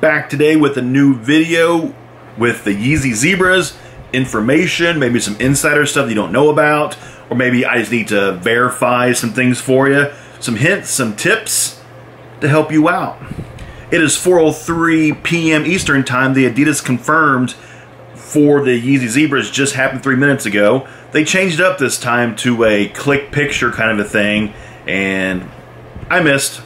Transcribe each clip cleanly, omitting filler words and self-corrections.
back today with a new video with the Yeezy Zebras, information, maybe some insider stuff you don't know about, or maybe I just need to verify some things for you, some hints, some tips to help you out. It is 4:03 p.m. Eastern Time. The Adidas confirmed for the Yeezy Zebras just happened 3 minutes ago. They changed it up this time to a click picture kind of a thing, and I missed.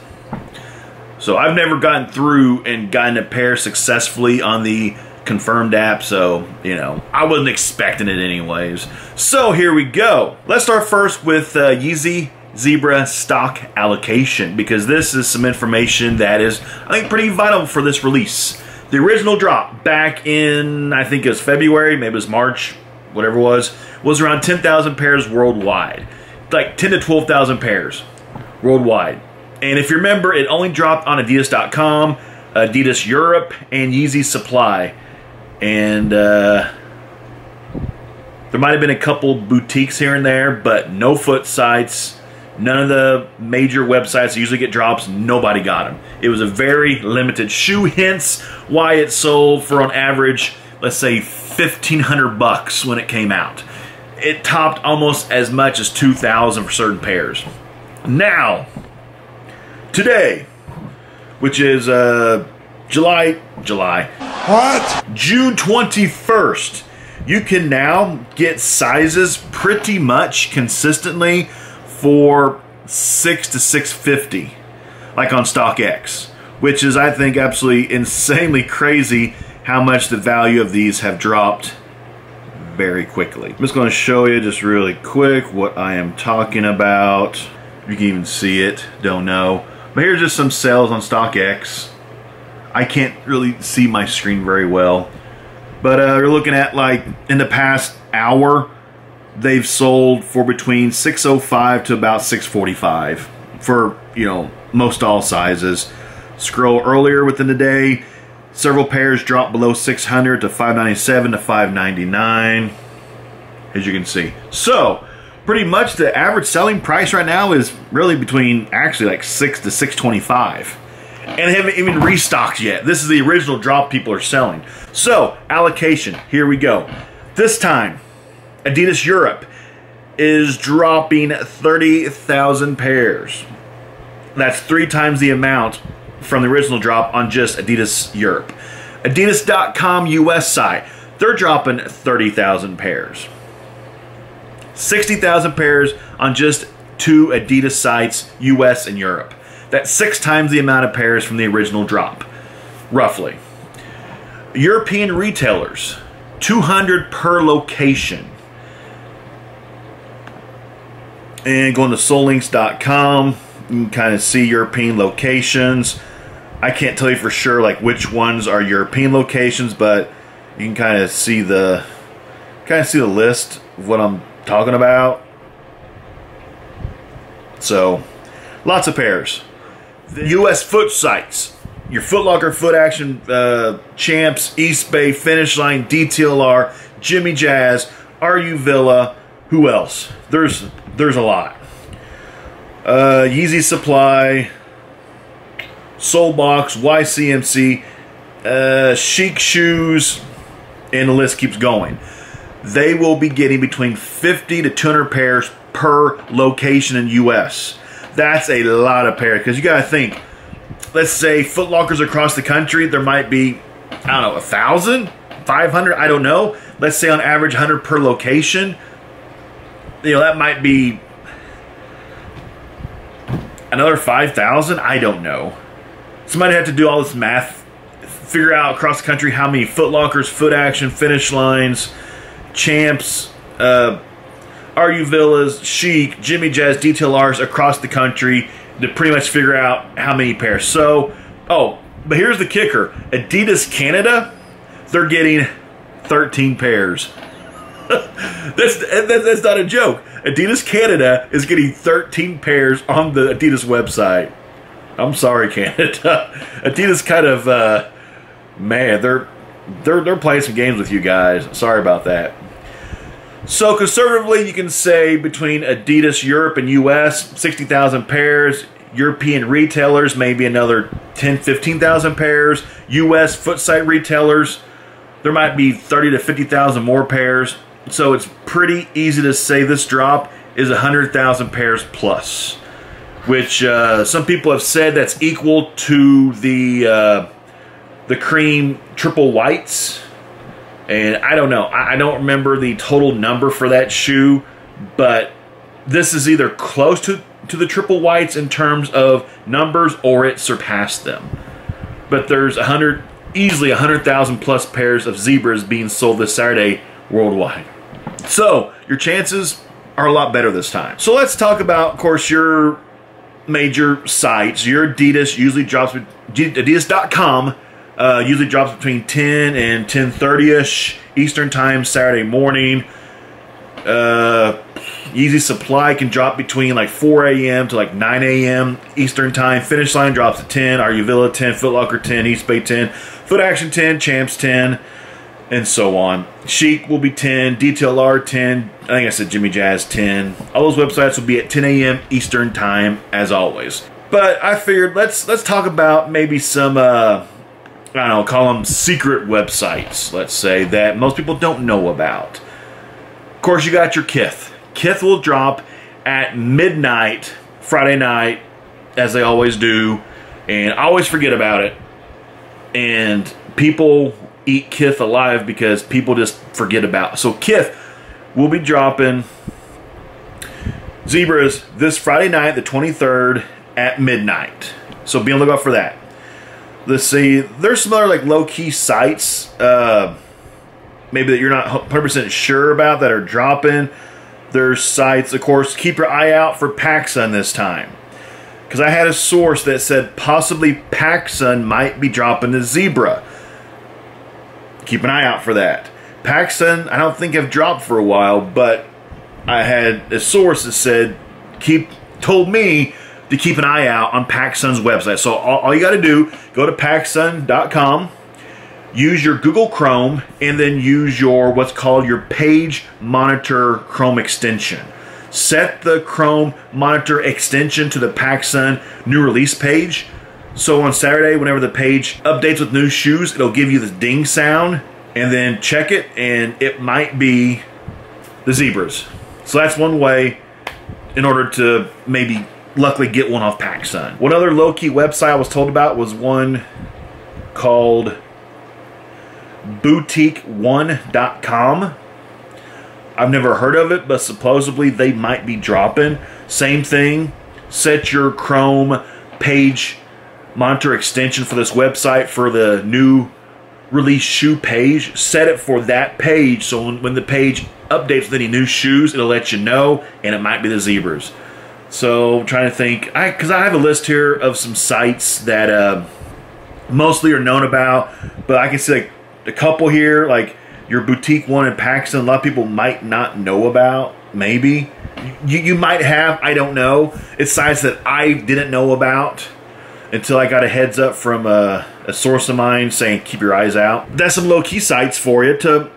So I've never gotten through and gotten a pair successfully on the confirmed app, so, you know, I wasn't expecting it anyways. So here we go. Let's start first with Yeezy Zebra stock allocation, because this is some information that is, I think, pretty vital for this release. The original drop back in, I think it was February, maybe it was March, whatever it was around 10,000 pairs worldwide. Like 10 to 12,000 pairs worldwide. And if you remember, it only dropped on Adidas.com, Adidas Europe, and Yeezy Supply. And there might have been a couple boutiques here and there, but no foot sites. None of the major websites that usually get drops, nobody got them. It was a very limited shoe, hence why it sold for on average, let's say $1,500 when it came out. It topped almost as much as $2,000 for certain pairs. Now, today, which is June 21st, you can now get sizes pretty much consistently for $6 to $6.50, like on StockX, which is, I think, absolutely insanely crazy how much the value of these have dropped very quickly. I'm just going to show you just really quick what I am talking about. You can even see it, don't know. But here's just some sales on StockX. I can't really see my screen very well. But you're looking at, like, in the past hour, they've sold for between $605 to about $645 for, you know, most all sizes. Scroll earlier within the day, several pairs dropped below $600 to $597 to $599, as you can see. So, pretty much the average selling price right now is really between actually like $6 to $625. And they haven't even restocked yet. This is the original drop people are selling. So, allocation, here we go. This time, Adidas Europe is dropping 30,000 pairs. That's 3 times the amount from the original drop on just Adidas Europe. Adidas.com US site, they're dropping 30,000 pairs. 60,000 pairs on just 2 Adidas sites, US and Europe. That's 6 times the amount of pairs from the original drop, roughly. European retailers, 200 per location. And going to soullinks.com, you can kind of see European locations. I can't tell you for sure like which ones are European locations, but you can kind of see the list of what I'm talking about. So, lots of pairs. The US foot sites, your Foot Locker, Foot Action, Champs, East Bay, Finish Line, DTLR, Jimmy Jazz, RU Villa, who else? There's a lot. Yeezy Supply, Soulbox, YCMC, Chic Shoes, and the list keeps going. They will be getting between 50 to 200 pairs per location in US. That's a lot of pairs, because you got to think, let's say Foot Lockers across the country, there might be, I don't know, 1,000, 500, I don't know. Let's say on average 100 per location. You know, that might be another 5,000, I don't know. Somebody have to do all this math, figure out across the country how many Foot Lockers, Foot Action, Finish Lines, Champs, RU Villas, Chic, Jimmy Jazz, DTLRs across the country to pretty much figure out how many pairs. So, oh, but here's the kicker. Adidas Canada, they're getting 13 pairs. That's not a joke. Adidas Canada is getting 13 pairs on the Adidas website. I'm sorry, Canada. Adidas kind of, man, they're playing some games with you guys. Sorry about that. So conservatively, you can say between Adidas Europe and US, 60,000 pairs. European retailers, maybe another 10, 15,000 pairs. US foot site retailers, there might be 30 to 50,000 more pairs. So it's pretty easy to say this drop is 100,000 pairs plus, which some people have said that's equal to the cream triple whites. And I don't know. I don't remember the total number for that shoe, but this is either close to the triple whites in terms of numbers, or it surpassed them. But there's easily 100,000 plus pairs of Zebras being sold this Saturday worldwide. So your chances are a lot better this time. So let's talk about, of course, your major sites. Your Adidas usually drops, Adidas.com usually drops between 10 and 10:30ish Eastern time Saturday morning. Yeezy Supply can drop between like 4 a.m. to like 9 a.m. Eastern time. Finish Line drops at 10, Aruvilla 10, Foot Locker 10, Eastbay 10, Foot Action 10, Champs 10, and so on. Chic will be 10, DTLR 10, I think I said Jimmy Jazz 10. All those websites will be at 10 a.m. Eastern time as always. But I figured let's talk about maybe some I don't know, call them secret websites, let's say, that most people don't know about. Of course, you got your Kith. Kith will drop at midnight Friday night, as they always do, and I always forget about it. And people eat Kith alive because people just forget about it. So Kith will be dropping Zebras this Friday night, the 23rd, at midnight. So be on the lookout for that. Let's see, there's some other like low-key sites maybe that you're not 100% sure about that are dropping. There's sites, of course, keep your eye out for PacSun this time, because I had a source that said possibly PacSun might be dropping the Zebra. Keep an eye out for that. PacSun, I don't think have dropped for a while, but I had a source that said told me to keep an eye out on PacSun's website. So all you got to do, go to PacSun.com, use your Google Chrome, and then use your what's called your Page Monitor Chrome extension. Set the Chrome Monitor extension to the PacSun new release page. So on Saturday, whenever the page updates with new shoes, it'll give you this ding sound, and then check it, and it might be the Zebras. So that's one way in order to maybe luckily get one off PacSun. One other low-key website I was told about was one called boutique1.com. I've never heard of it, but supposedly they might be dropping. Same thing, set your Chrome Page Monitor extension for this website for the new release shoe page. Set it for that page, so when the page updates with any new shoes, it'll let you know, and it might be the Zebras. So I'm trying to think, because I have a list here of some sites that mostly are known about, but I can see like a couple here, like your Boutique One and PacSun. A lot of people might not know about. Maybe you might have, I don't know. It's sites that I didn't know about until I got a heads up from a source of mine saying keep your eyes out. That's some low-key sites for you to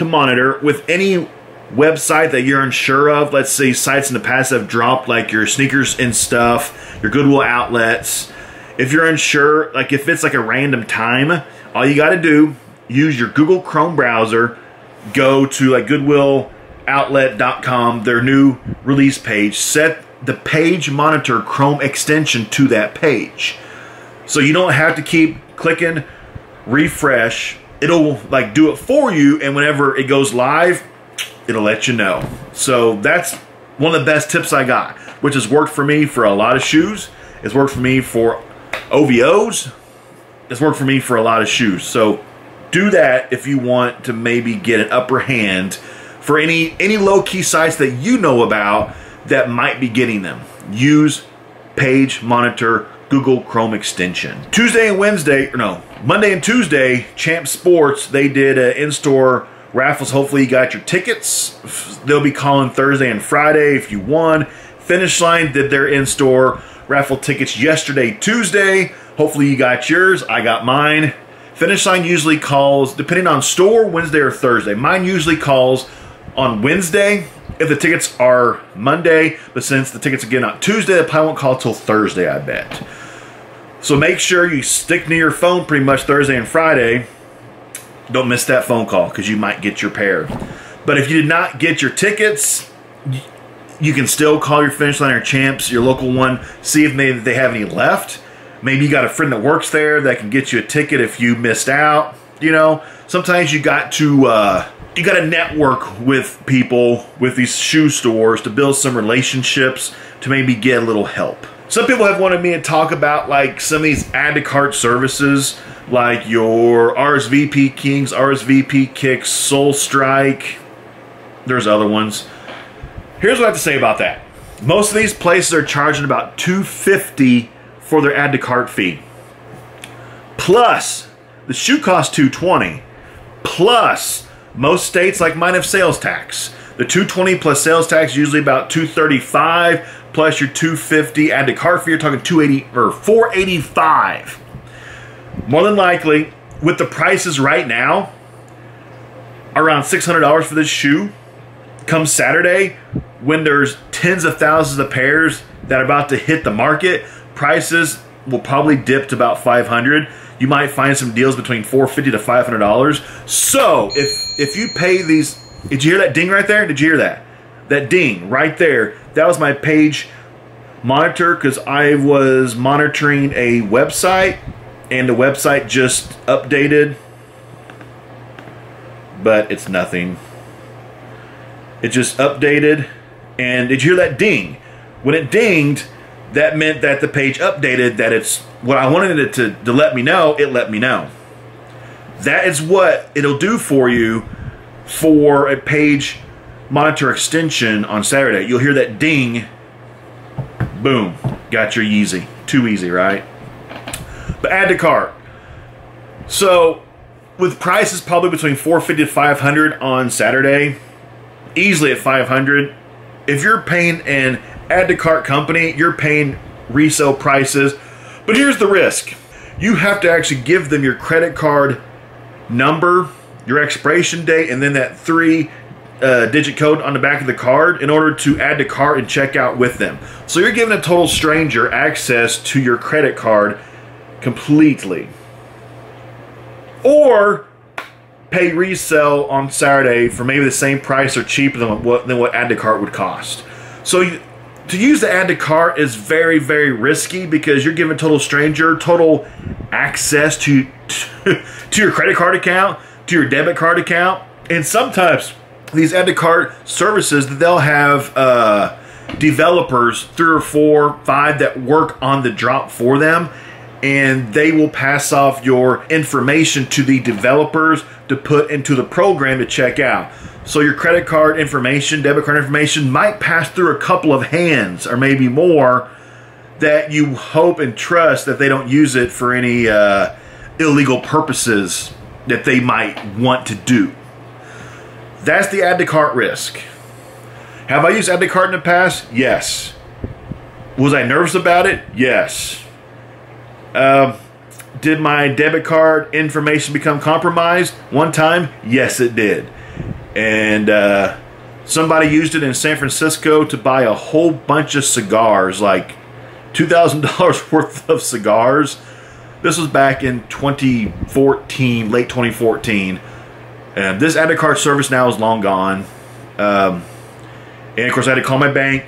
monitor. With any website that you're unsure of, let's say sites in the past have dropped, like your sneakers and stuff, your Goodwill outlets. If you're unsure, like if it's like a random time, all you got to do, use your Google Chrome browser, go to like goodwilloutlet.com, their new release page, set the Page Monitor Chrome extension to that page. So you don't have to keep clicking refresh. It'll like do it for you, and whenever it goes live, it'll let you know. So that's one of the best tips I got, which has worked for me for a lot of shoes. It's worked for me for OVOs. It's worked for me for a lot of shoes. So do that if you want to maybe get an upper hand for any low-key sites that you know about that might be getting them. Use Page Monitor Google Chrome extension. Tuesday and Wednesday, or no, Monday and Tuesday, Champ Sports, they did in-store raffles. Hopefully you got your tickets. They'll be calling Thursday and Friday if you won. Finish Line did their in-store raffle tickets yesterday, Tuesday. Hopefully you got yours. I got mine. Finish Line usually calls, depending on store, Wednesday or Thursday. Mine usually calls on Wednesday, if the tickets are Monday, but since the tickets are getting out Tuesday, they probably won't call till Thursday, I bet. So make sure you stick near your phone pretty much Thursday and Friday. Don't miss that phone call because you might get your pair. But if you did not get your tickets, you can still call your Finish Line or Champs, your local one, see if maybe they have any left. Maybe you got a friend that works there that can get you a ticket if you missed out. You know, sometimes you got to network with people with these shoe stores to build some relationships to maybe get a little help. Some people have wanted me to talk about like some of these add to cart services, like your RSVP Kings, RSVP Kicks, Soul Strike. There's other ones. Here's what I have to say about that. Most of these places are charging about $250 for their add to cart fee. Plus, the shoe costs $220. Plus, most states like mine have sales tax. The $220 plus sales tax usually about $235 plus your $250 add to cart fee. You're talking $280 or $485. More than likely, with the prices right now, around $600 for this shoe. Come Saturday, when there's tens of thousands of pairs that are about to hit the market, prices will probably dip to about $500. You might find some deals between $450 to $500. So if you pay these, did you hear that ding right there? Did you hear that? That ding right there. That was my page monitor because I was monitoring a website and the website just updated, but it's nothing. It just updated. And did you hear that ding? When it dinged, that meant that the page updated, that it's what I wanted it to let me know, it let me know. That is what it'll do for you for a page monitor extension on Saturday. You'll hear that ding. Boom. Got your Yeezy. Too easy, right? But add to cart. So, with prices probably between $450 to $500 on Saturday, easily at $500. If you're paying an add to cart company, you're paying resale prices. But here's the risk. You have to actually give them your credit card number, your expiration date, and then that 3-digit code on the back of the card in order to add to cart and check out with them. So you're giving a total stranger access to your credit card completely. Or pay resale on Saturday for maybe the same price or cheaper than what add to cart would cost. So to use the add to cart is very, very risky because you're giving a total stranger total access to your credit card account, to your debit card account. And sometimes these add to cart services, they'll have developers, 3 or 4, 5 that work on the drop for them, and they will pass off your information to the developers to put into the program to check out. So your credit card information, debit card information might pass through a couple of hands or maybe more that you hope and trust that they don't use it for any illegal purposes that they might want to do. That's the add to cart risk. Have I used add to cart in the past? Yes. Was I nervous about it? Yes. Did my debit card information become compromised one time? Yes, it did. And somebody used it in San Francisco to buy a whole bunch of cigars, like $2,000 worth of cigars. This was back in 2014, late 2014. And this add to cart service now is long gone. And of course I had to call my bank,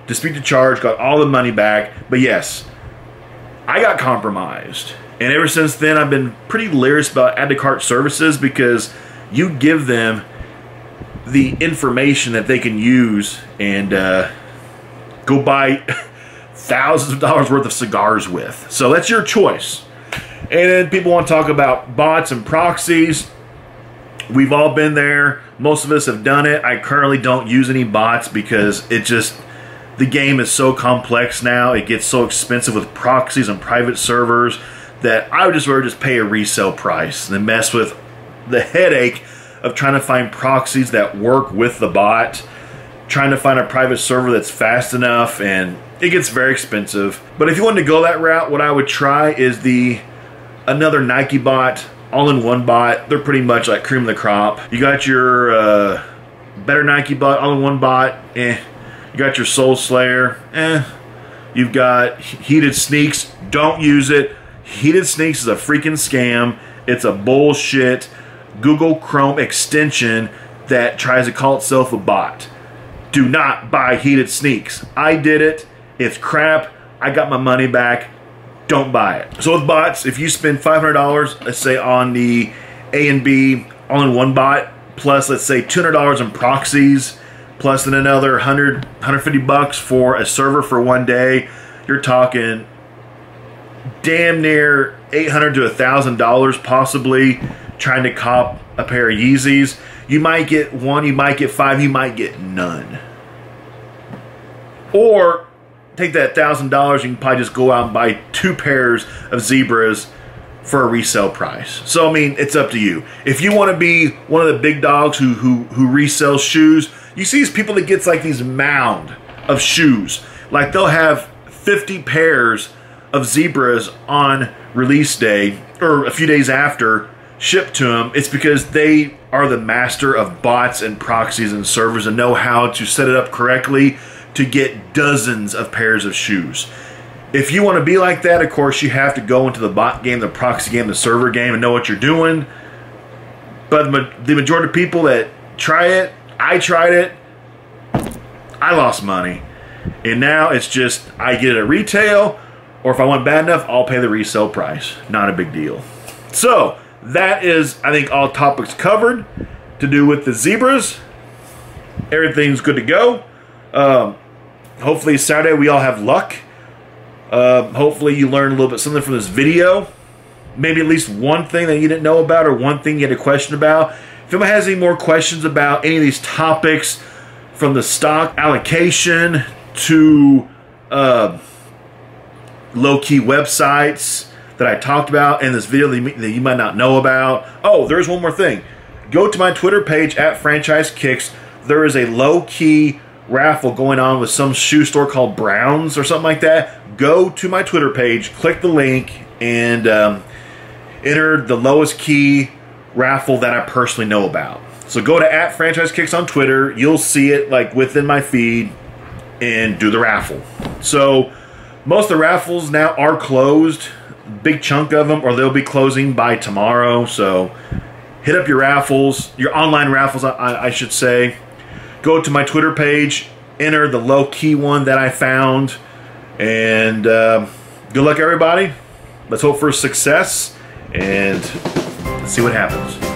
dispute the charge, got all the money back. But yes, I got compromised. And ever since then, I've been pretty leery about add to cart services because you give them the information that they can use and go buy thousands of dollars worth of cigars with. So that's your choice. And then people want to talk about bots and proxies. We've all been there. Most of us have done it. I currently don't use any bots because the game is so complex now. It gets so expensive with proxies and private servers that I would just rather pay a resale price than mess with the headache of trying to find proxies that work with the bot, trying to find a private server that's fast enough, and it gets very expensive. But if you wanted to go that route, what I would try is another Nike bot, all-in-one bot. They're pretty much like cream of the crop. You got your Better Nike bot, all-in-one bot, eh. You got your Soul Slayer, eh. You've got Heated Sneaks, don't use it. Heated Sneaks is a freaking scam. It's a bullshit Google Chrome extension that tries to call itself a bot. Do not buy Heated Sneaks. I did it. It's crap. I got my money back. Don't buy it. So with bots, if you spend $500, let's say on the A and B all-in-one bot, plus let's say $200 in proxies, plus then another $150 for a server for one day, you're talking damn near $800 to $1,000 possibly trying to cop a pair of Yeezys. You might get one, you might get five, you might get none. Or take that $1,000, you can probably just go out and buy 2 pairs of Zebras for a resale price. So I mean, it's up to you. If you want to be one of the big dogs who resells shoes, you see these people that gets like these mound of shoes. Like they'll have 50 pairs of Zebras on release day or a few days after shipped to them. It's because they are the master of bots and proxies and servers and know how to set it up correctly to get dozens of pairs of shoes. If you want to be like that, of course, you have to go into the bot game, the proxy game, the server game, and know what you're doing. But the majority of people that try it, I tried it, I lost money. And now it's just, I get it at retail, or if I want bad enough, I'll pay the resale price. Not a big deal. So, that is, I think, all topics covered to do with the Zebras. Everything's good to go. Hopefully Saturday we all have luck. Hopefully you learned a little bit something from this video. Maybe at least one thing that you didn't know about or one thing you had a question about. If anyone has any more questions about any of these topics, from the stock allocation to low-key websites that I talked about in this video that you might not know about. Oh, there's one more thing. Go to my Twitter page at Franchise Kicks. There is a low-key raffle going on with some shoe store called Browns or something like that. Go to my Twitter page, click the link, and enter the lowest key raffle that I personally know about. So go to at Franchise Kicks on Twitter. You'll see it like within my feed and do the raffle. So most of the raffles now are closed, big chunk of them, or they'll be closing by tomorrow. So hit up your raffles, your online raffles, I should say. Go to my Twitter page, enter the low-key one that I found, and good luck, everybody. Let's hope for success, and let's see what happens.